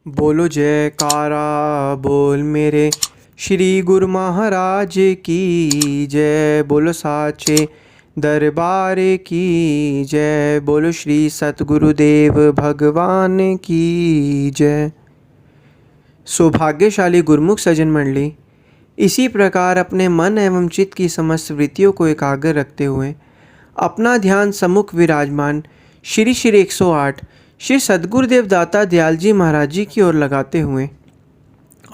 बोलो जयकारा बोल मेरे श्री गुरु महाराज की जय। बोलो साचे दरबार की जय। बोलो श्री सतगुरुदेव भगवान की जय। सौभाग्यशाली गुरुमुख सज्जन मंडली, इसी प्रकार अपने मन एवं चित्त की समस्त वृत्तियों को एकाग्र रखते हुए अपना ध्यान सम्मुख विराजमान श्री श्री 108 श्री सद्गुरुदेव दाता दयाल जी महाराज जी की ओर लगाते हुए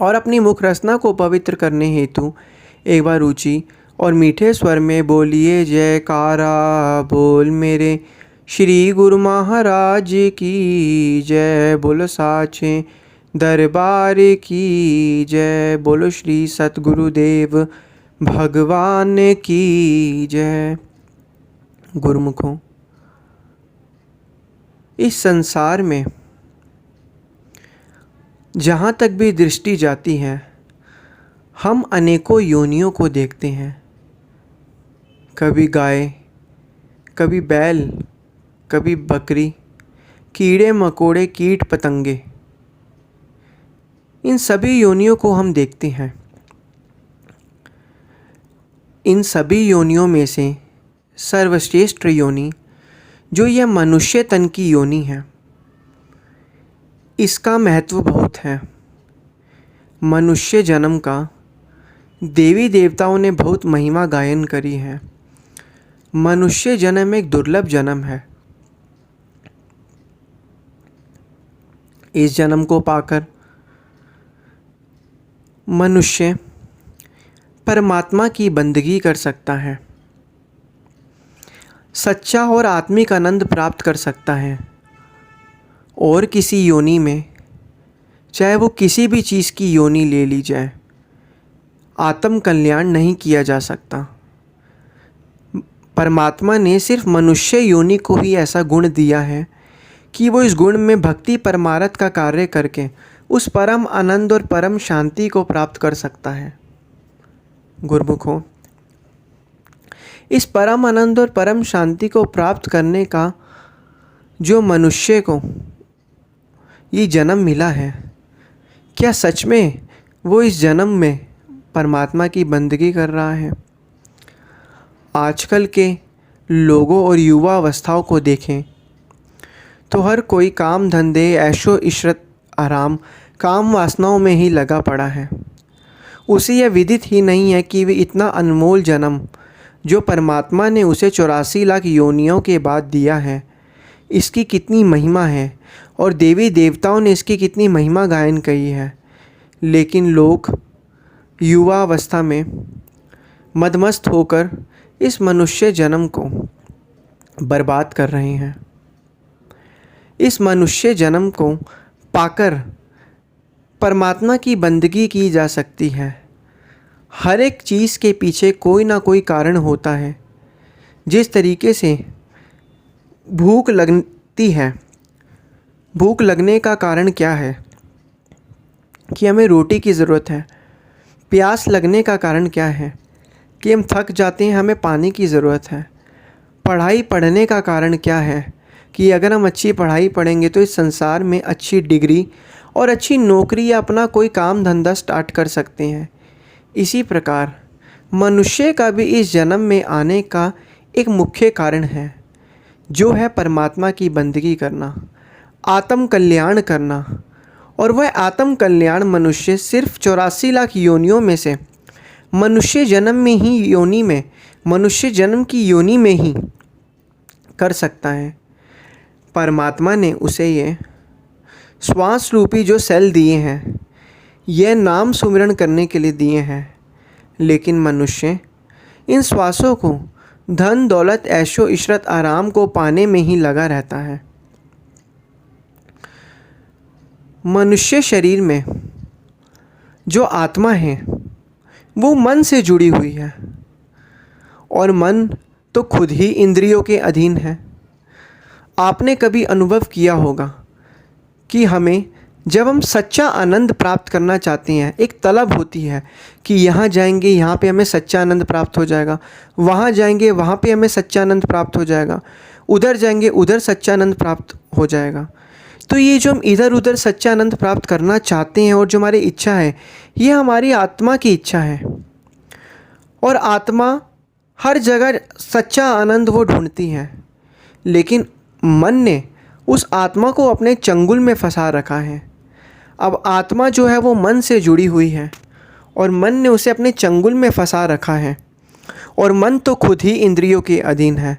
और अपनी मुख रचना को पवित्र करने हेतु एक बार ऊंची और मीठे स्वर में बोलिए जयकारा बोल मेरे श्री गुरु महाराज की जय। बोलो साचे दरबार की जय। बोलो श्री सतगुरुदेव भगवान की जय। गुरुमुखों, इस संसार में जहाँ तक भी दृष्टि जाती है हम अनेकों योनियों को देखते हैं। कभी गाय, कभी बैल, कभी बकरी, कीड़े मकोड़े, कीट पतंगे, इन सभी योनियों को हम देखते हैं। इन सभी योनियों में से सर्वश्रेष्ठ योनि जो यह मनुष्य तन की योनि है, इसका महत्व बहुत है। मनुष्य जन्म का देवी देवताओं ने बहुत महिमा गायन करी है। मनुष्य जन्म एक दुर्लभ जन्म है। इस जन्म को पाकर मनुष्य परमात्मा की बंदगी कर सकता है, सच्चा और आत्मिक आनंद प्राप्त कर सकता है। और किसी योनि में, चाहे वो किसी भी चीज़ की योनि ले ली जाए, आत्म कल्याण नहीं किया जा सकता। परमात्मा ने सिर्फ मनुष्य योनि को ही ऐसा गुण दिया है कि वो इस गुण में भक्ति परमार्थ का कार्य करके उस परम आनंद और परम शांति को प्राप्त कर सकता है। गुरुमुखों, इस परम आनंद और परम शांति को प्राप्त करने का जो मनुष्य को ये जन्म मिला है, क्या सच में वो इस जन्म में परमात्मा की बंदगी कर रहा है? आजकल के लोगों और युवा अवस्थाओं को देखें तो हर कोई काम धंधे, ऐशो इशरत, आराम, काम वासनाओं में ही लगा पड़ा है। उसे यह विदित ही नहीं है कि वे इतना अनमोल जन्म जो परमात्मा ने उसे 84 लाख योनियों के बाद दिया है, इसकी कितनी महिमा है और देवी देवताओं ने इसकी कितनी महिमा गायन कही है। लेकिन लोग युवा अवस्था में मदमस्त होकर इस मनुष्य जन्म को बर्बाद कर रहे हैं। इस मनुष्य जन्म को पाकर परमात्मा की बंदगी की जा सकती है। हर एक चीज़ के पीछे कोई ना कोई कारण होता है। जिस तरीके से भूख लगती है, भूख लगने का कारण क्या है कि हमें रोटी की ज़रूरत है। प्यास लगने का कारण क्या है कि हम थक जाते हैं, हमें पानी की ज़रूरत है। पढ़ाई पढ़ने का कारण क्या है कि अगर हम अच्छी पढ़ाई पढ़ेंगे तो इस संसार में अच्छी डिग्री और अच्छी नौकरी या अपना कोई काम धंधा स्टार्ट कर सकते हैं। इसी प्रकार मनुष्य का भी इस जन्म में आने का एक मुख्य कारण है, जो है परमात्मा की बंदगी करना, आत्म कल्याण करना। और वह आत्म कल्याण मनुष्य सिर्फ 84 लाख योनियों में से मनुष्य जन्म में ही योनि में, मनुष्य जन्म की योनि में ही कर सकता है। परमात्मा ने उसे ये श्वास रूपी जो सेल दिए हैं, यह नाम सुमिरन करने के लिए दिए हैं। लेकिन मनुष्य इन श्वासों को धन दौलत, ऐशो इशरत, आराम को पाने में ही लगा रहता है। मनुष्य शरीर में जो आत्मा है वो मन से जुड़ी हुई है और मन तो खुद ही इंद्रियों के अधीन है। आपने कभी अनुभव किया होगा कि हमें जब हम सच्चा आनंद प्राप्त करना चाहते हैं, एक तलब होती है कि यहाँ जाएंगे, यहाँ पे हमें सच्चा आनंद प्राप्त हो जाएगा, वहाँ जाएंगे, वहाँ पे हमें सच्चा आनंद प्राप्त हो जाएगा, उधर जाएंगे, उधर सच्चा आनंद प्राप्त हो जाएगा। तो ये जो हम इधर उधर सच्चा आनंद प्राप्त करना चाहते हैं और जो हमारी इच्छा है, ये हमारी आत्मा की इच्छा है। और आत्मा हर जगह सच्चा आनंद वो ढूंढती है, लेकिन मन ने उस आत्मा को अपने चंगुल में फंसा रखा है। अब आत्मा जो है वो मन से जुड़ी हुई है और मन ने उसे अपने चंगुल में फंसा रखा है। और मन तो खुद ही इंद्रियों के अधीन है,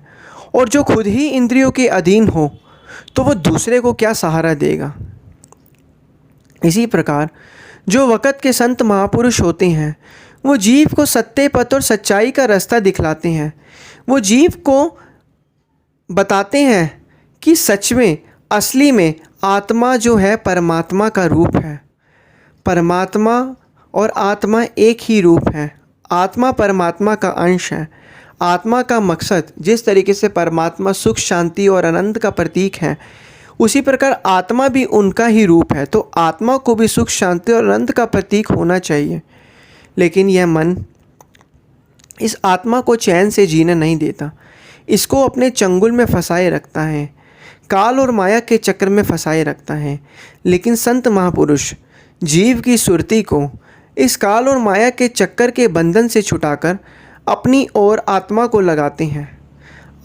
और जो खुद ही इंद्रियों के अधीन हो तो वो दूसरे को क्या सहारा देगा। इसी प्रकार जो वक़्त के संत महापुरुष होते हैं, वो जीव को सत्य पथ और सच्चाई का रास्ता दिखलाते हैं। वो जीव को बताते हैं कि सच में, असली में आत्मा जो है परमात्मा का रूप है। परमात्मा और आत्मा एक ही रूप है। आत्मा परमात्मा का अंश है। आत्मा का मकसद, जिस तरीके से परमात्मा सुख, शांति और आनंद का प्रतीक है, उसी प्रकार आत्मा भी उनका ही रूप है। तो आत्मा को भी सुख, शांति और आनंद का प्रतीक होना चाहिए। लेकिन यह मन इस आत्मा को चैन से जीने नहीं देता, इसको अपने चंगुल में फंसाए रखता है, काल और माया के चक्र में फंसाए रखता है। लेकिन संत महापुरुष जीव की सुरती को इस काल और माया के चक्कर के बंधन से छुटाकर अपनी ओर आत्मा को लगाते हैं।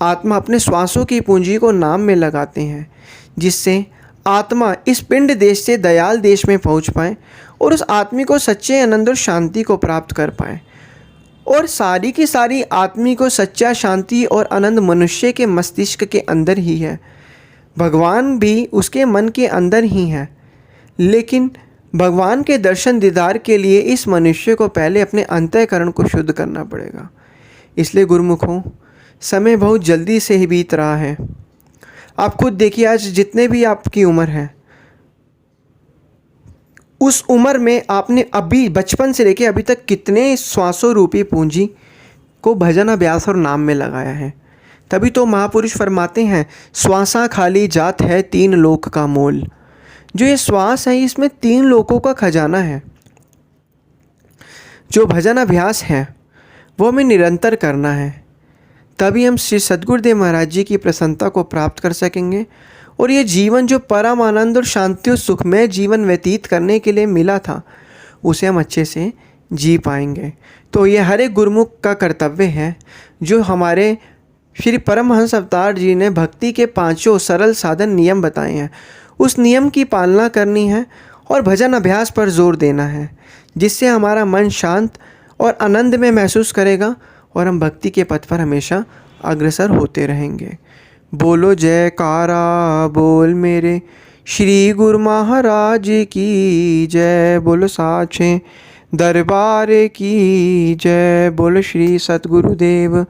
आत्मा अपने श्वासों की पूंजी को नाम में लगाते हैं, जिससे आत्मा इस पिंड देश से दयाल देश में पहुंच पाए और उस आदमी को सच्चे आनंद और शांति को प्राप्त कर पाए। और सारी की सारी आत्मी को सच्चा शांति और आनंद मनुष्य के मस्तिष्क के अंदर ही है। भगवान भी उसके मन के अंदर ही है। लेकिन भगवान के दर्शन दीदार के लिए इस मनुष्य को पहले अपने अंतःकरण को शुद्ध करना पड़ेगा। इसलिए गुरुमुखों, समय बहुत जल्दी से ही बीत रहा है। आप खुद देखिए, आज जितने भी आपकी उम्र है, उस उम्र में आपने अभी बचपन से लेकर अभी तक कितने श्वासों रूपी पूंजी को भजन, अभ्यास और नाम में लगाया है। तभी तो महापुरुष फरमाते हैं, श्वासा खाली जात है 3 लोक का मोल। जो ये श्वास है, इसमें 3 लोकों का खजाना है। जो भजन अभ्यास है वो हमें निरंतर करना है, तभी हम श्री सद्गुरुदेव महाराज जी की प्रसन्नता को प्राप्त कर सकेंगे। और ये जीवन जो परम आनंद और शांति और सुखमय जीवन व्यतीत करने के लिए मिला था, उसे हम अच्छे से जी पाएंगे। तो ये हर एक गुरुमुख का कर्तव्य है, जो हमारे श्री परमहंस अवतार जी ने भक्ति के 5 सरल साधन नियम बताए हैं, उस नियम की पालना करनी है और भजन अभ्यास पर जोर देना है, जिससे हमारा मन शांत और आनंद में महसूस करेगा और हम भक्ति के पथ पर हमेशा अग्रसर होते रहेंगे। बोलो जयकारा बोल मेरे श्री गुरु महाराज की जय। बोलो साचे दरबार की जय। बोलो श्री सतगुरुदेव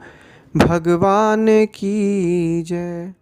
भगवान की जय।